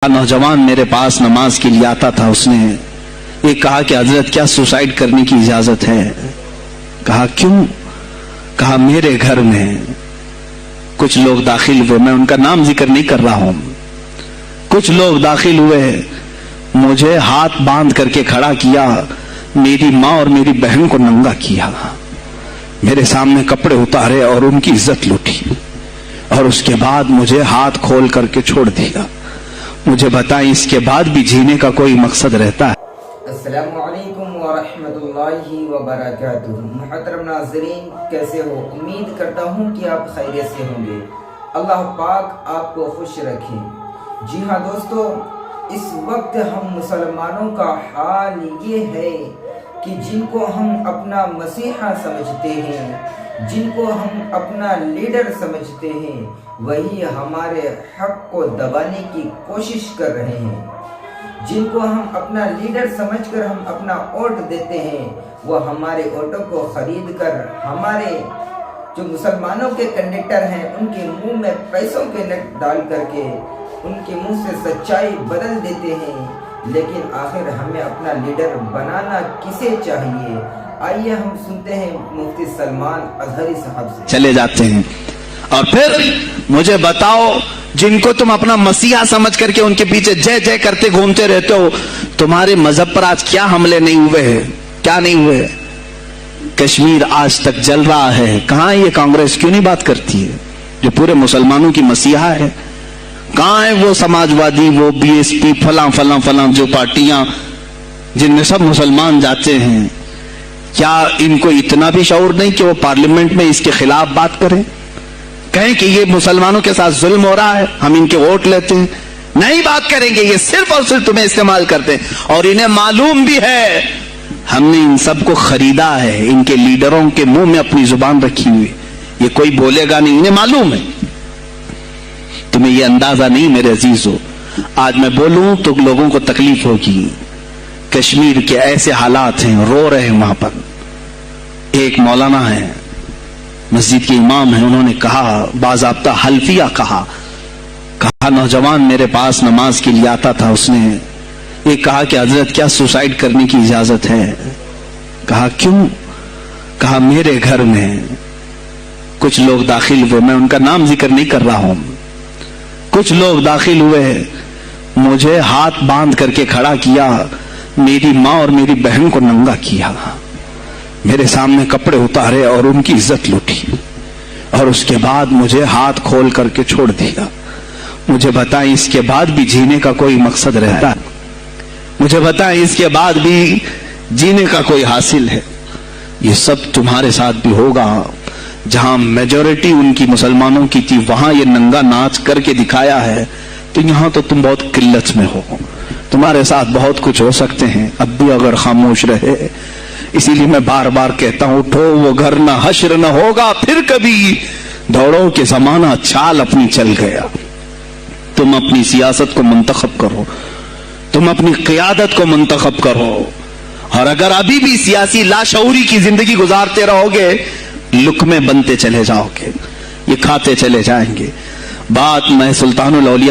نوجوان میرے پاس نماز کے لیے آتا تھا، اس نے یہ کہا کہ حضرت کیا سوسائیڈ کرنے کی اجازت ہے؟ کہا کیوں؟ کہا میرے گھر میں کچھ لوگ داخل ہوئے، میں ان کا نام ذکر نہیں کر رہا ہوں، کچھ لوگ داخل ہوئے، مجھے ہاتھ باندھ کر کے کھڑا کیا، میری ماں اور میری بہن کو ننگا کیا، میرے سامنے کپڑے اتارے اور ان کی عزت لوٹی، اور اس کے بعد مجھے ہاتھ کھول کر کے چھوڑ دیا۔ مجھے بتائیں اس کے بعد بھی جینے کا کوئی مقصد رہتا ہے؟ السلام علیکم ورحمۃ اللہ وبرکاتہ۔ محترم ناظرین، کیسے ہو؟ امید کرتا ہوں کہ آپ خیریت سے ہوں گے۔ اللہ پاک آپ کو خوش رکھے۔ جی ہاں دوستو، اس وقت ہم مسلمانوں کا حال یہ ہے کہ جن کو ہم اپنا مسیحا سمجھتے ہیں، جن کو ہم اپنا لیڈر سمجھتے ہیں، وہی ہمارے حق کو دبانے کی کوشش کر رہے ہیں۔ جن کو ہم اپنا لیڈر سمجھ کر ہم اپنا ووٹ دیتے ہیں، وہ ہمارے ووٹوں کو خرید کر ہمارے جو مسلمانوں کے کنڈکٹر ہیں ان کے منہ میں پیسوں کے نٹ ڈال کر کے ان کے منہ سے سچائی بدل دیتے ہیں۔ لیکن آخر ہمیں اپنا لیڈر بنانا کسے چاہیے؟ آئیے ہم سنتے ہیں مفتی سلمان اظہری صاحب سے۔ چلے جاتے ہیں اور پھر مجھے بتاؤ، جن کو تم اپنا مسیحا سمجھ کر کے ان کے پیچھے جے جے کرتے گھومتے رہتے ہو، تمہارے مذہب پر آج کیا حملے نہیں ہوئے ہیں؟ کیا نہیں ہوئے؟ کشمیر آج تک جل رہا ہے، کہاں یہ کانگریس کیوں نہیں بات کرتی ہے جو پورے مسلمانوں کی مسیحا ہے؟ کہاں ہے وہ سماجوادی، وہ بی ایس پی، فلاں فلاں فلاں جو پارٹیاں جن میں سب مسلمان جاتے ہیں؟ کیا ان کو اتنا بھی شعور نہیں کہ وہ پارلیمنٹ میں اس کے خلاف بات کریں، کہیں کہ یہ مسلمانوں کے ساتھ ظلم ہو رہا ہے، ہم ان کے ووٹ لیتے ہیں؟ نہیں بات کریں گے، یہ صرف اور صرف تمہیں استعمال کرتے ہیں، اور انہیں معلوم بھی ہے ہم نے ان سب کو خریدا ہے، ان کے لیڈروں کے منہ میں اپنی زبان رکھی ہوئی، یہ کوئی بولے گا نہیں، انہیں معلوم ہے۔ تمہیں یہ اندازہ نہیں میرے عزیزو، آج میں بولوں تو لوگوں کو تکلیف ہوگی۔ کشمیر کے ایسے حالات ہیں، رو رہے ہیں وہاں پر۔ ایک مولانا ہے، مسجد کے امام ہیں، انہوں نے کہا، باضابطہ حلفیہ کہا نوجوان میرے پاس نماز کے لیے آتا تھا، اس نے یہ کہا کہ حضرت کیا سوسائیڈ کرنے کی اجازت ہے؟ کہا کیوں؟ کہا میرے گھر میں کچھ لوگ داخل ہوئے، میں ان کا نام ذکر نہیں کر رہا ہوں، کچھ لوگ داخل ہوئے، مجھے ہاتھ باندھ کر کے کھڑا کیا، میری ماں اور میری بہن کو ننگا کیا، میرے سامنے کپڑے اتارے اور ان کی عزت لوٹی، اور اس کے بعد مجھے ہاتھ کھول کر کے چھوڑ دیا۔ مجھے بتائیں اس کے بعد بھی جینے کا کوئی مقصد رہتا ہے؟ مجھے بتائیں اس کے بعد بھی جینے کا کوئی حاصل ہے؟ یہ سب تمہارے ساتھ بھی ہوگا۔ جہاں میجورٹی ان کی مسلمانوں کی تھی، وہاں یہ ننگا ناچ کر کے دکھایا ہے، تو یہاں تو تم بہت قلت میں ہو، تمہارے ساتھ بہت کچھ ہو سکتے ہیں، اب بھی اگر خاموش رہے۔ اسی لیے میں بار بار کہتا ہوں، اٹھو وہ گھر نہ حشر نہ ہوگا پھر کبھی، دوڑو کہ زمانہ چال اپنی چل گیا۔ تم اپنی سیاست کو منتخب کرو، تم اپنی قیادت کو منتخب کرو، اور اگر ابھی بھی سیاسی لاشعوری کی زندگی گزارتے رہو گے، لقمے بنتے چلے جاؤ گے، یہ کھاتے چلے جائیں گے۔ بات میں سلطان الاولیاء